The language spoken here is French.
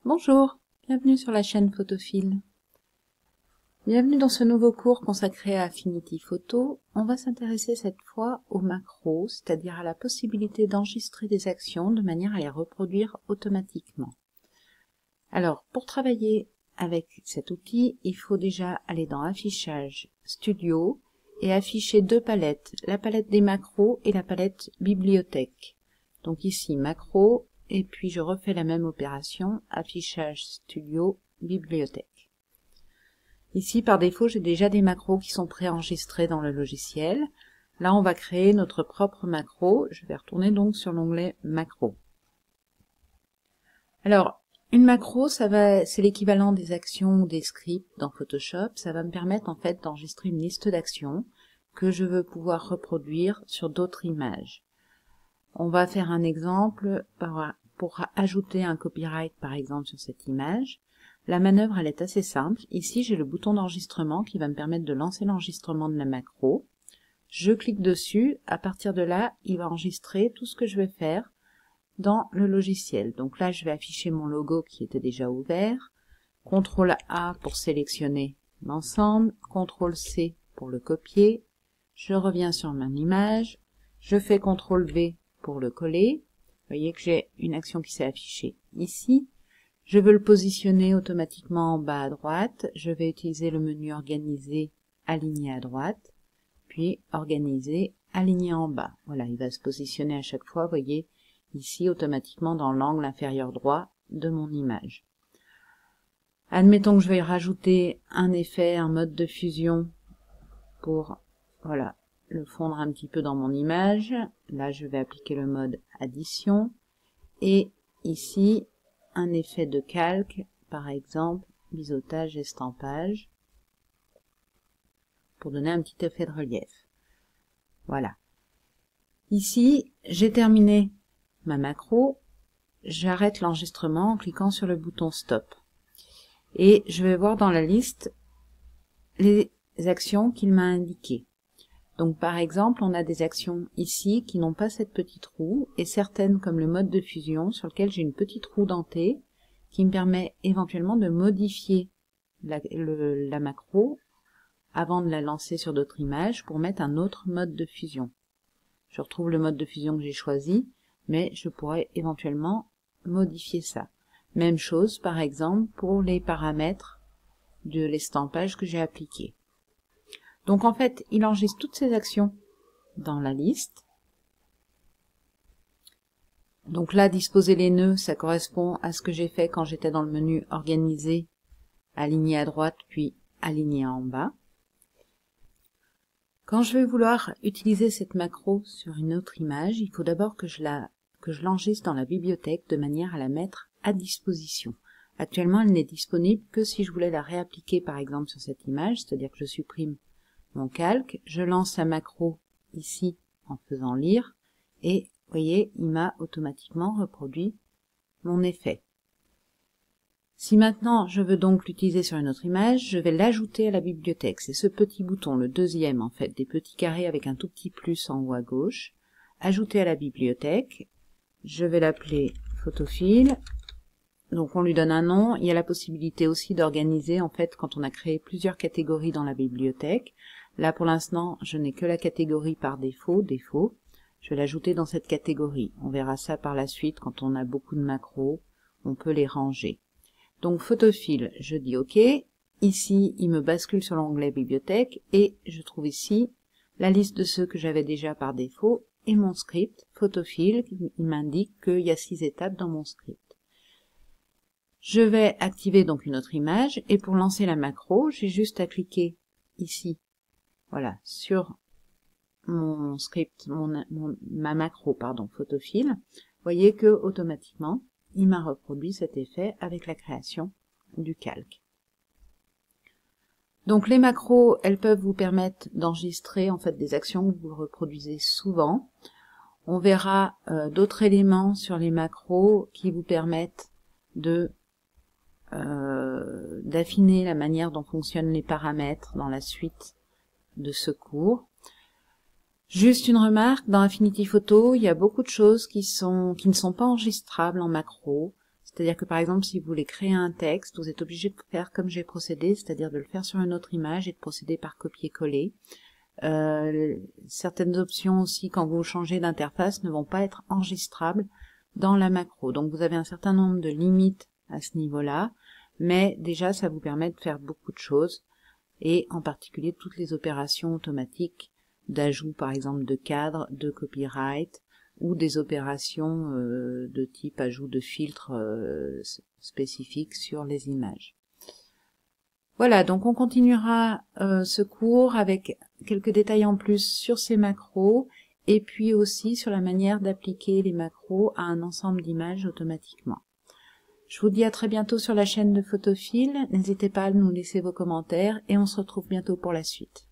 Bonjour, bienvenue sur la chaîne Photophile. Bienvenue dans ce nouveau cours consacré à Affinity Photo. On va s'intéresser cette fois aux macros, c'est-à-dire à la possibilité d'enregistrer des actions de manière à les reproduire automatiquement. Alors, pour travailler avec cet outil, il faut déjà aller dans Affichage, Studio et afficher deux palettes, la palette des macros et la palette Bibliothèque. Donc ici, macros, et puis je refais la même opération, Affichage, Studio, Bibliothèque. Ici, par défaut, j'ai déjà des macros qui sont préenregistrés dans le logiciel. Là, on va créer notre propre macro. Je vais retourner donc sur l'onglet Macro. Alors, une macro, c'est l'équivalent des actions ou des scripts dans Photoshop. Ça va me permettre en fait d'enregistrer une liste d'actions que je veux pouvoir reproduire sur d'autres images. On va faire un exemple pour ajouter un copyright par exemple sur cette image. La manœuvre elle est assez simple. Ici j'ai le bouton d'enregistrement qui va me permettre de lancer l'enregistrement de la macro. Je clique dessus, à partir de là il va enregistrer tout ce que je vais faire dans le logiciel. Donc là je vais afficher mon logo qui était déjà ouvert, CTRL A pour sélectionner l'ensemble, CTRL C pour le copier, je reviens sur mon image, je fais CTRL V pour le coller. Vous voyez que j'ai une action qui s'est affichée ici. Je veux le positionner automatiquement en bas à droite. Je vais utiliser le menu Organiser, Aligner à droite, puis Organiser, Aligner en bas. Voilà, il va se positionner à chaque fois, vous voyez, ici automatiquement dans l'angle inférieur droit de mon image. Admettons que je vais rajouter un effet, un mode de fusion pour, voilà, le fondre un petit peu dans mon image. Là, je vais appliquer le mode addition. Et ici, un effet de calque, par exemple, biseautage, estampage, pour donner un petit effet de relief. Voilà. Ici, j'ai terminé ma macro. J'arrête l'enregistrement en cliquant sur le bouton Stop. Et je vais voir dans la liste les actions qu'il m'a indiquées. Donc par exemple, on a des actions ici qui n'ont pas cette petite roue, et certaines comme le mode de fusion sur lequel j'ai une petite roue dentée qui me permet éventuellement de modifier la macro avant de la lancer sur d'autres images pour mettre un autre mode de fusion. Je retrouve le mode de fusion que j'ai choisi, mais je pourrais éventuellement modifier ça. Même chose par exemple pour les paramètres de l'estampage que j'ai appliqué. Donc en fait, il enregistre toutes ces actions dans la liste. Donc là, disposer les nœuds, ça correspond à ce que j'ai fait quand j'étais dans le menu Organiser, Aligner à droite, puis Aligner en bas. Quand je vais vouloir utiliser cette macro sur une autre image, il faut d'abord que je l'enregistre dans la bibliothèque de manière à la mettre à disposition. Actuellement, elle n'est disponible que si je voulais la réappliquer par exemple sur cette image, c'est-à-dire que je supprime mon calque, je lance la macro ici en faisant lire et vous voyez, il m'a automatiquement reproduit mon effet. Si maintenant je veux donc l'utiliser sur une autre image, je vais l'ajouter à la bibliothèque. C'est ce petit bouton, le deuxième en fait, des petits carrés avec un tout petit plus en haut à gauche. Ajouter à la bibliothèque. Je vais l'appeler Photophile. Donc on lui donne un nom. Il y a la possibilité aussi d'organiser en fait quand on a créé plusieurs catégories dans la bibliothèque. Là pour l'instant je n'ai que la catégorie par défaut, Je vais l'ajouter dans cette catégorie. On verra ça par la suite quand on a beaucoup de macros. On peut les ranger. Donc Photophile, je dis OK. Ici, il me bascule sur l'onglet Bibliothèque et je trouve ici la liste de ceux que j'avais déjà par défaut et mon script Photophile, il m'indique qu'il y a 6 étapes dans mon script. Je vais activer donc une autre image et pour lancer la macro, j'ai juste à cliquer ici, voilà, sur mon script, ma macro, pardon, Photophile. Vous voyez que automatiquement, il m'a reproduit cet effet avec la création du calque. Donc les macros, elles peuvent vous permettre d'enregistrer en fait des actions que vous reproduisez souvent. On verra d'autres éléments sur les macros qui vous permettent d'affiner la manière dont fonctionnent les paramètres dans la suite de ce cours. Juste une remarque, dans Affinity Photo, il y a beaucoup de choses qui ne sont pas enregistrables en macro. C'est-à-dire que par exemple, si vous voulez créer un texte, vous êtes obligé de faire comme j'ai procédé, c'est-à-dire de le faire sur une autre image et de procéder par copier-coller. Certaines options aussi, quand vous changez d'interface, ne vont pas être enregistrables dans la macro. Donc vous avez un certain nombre de limites à ce niveau-là, mais déjà ça vous permet de faire beaucoup de choses, et en particulier toutes les opérations automatiques d'ajout par exemple de cadre, de copyright, ou des opérations de type ajout de filtres spécifiques sur les images. Voilà, donc on continuera ce cours avec quelques détails en plus sur ces macros, et puis aussi sur la manière d'appliquer les macros à un ensemble d'images automatiquement. Je vous dis à très bientôt sur la chaîne de Photophile, n'hésitez pas à nous laisser vos commentaires, et on se retrouve bientôt pour la suite.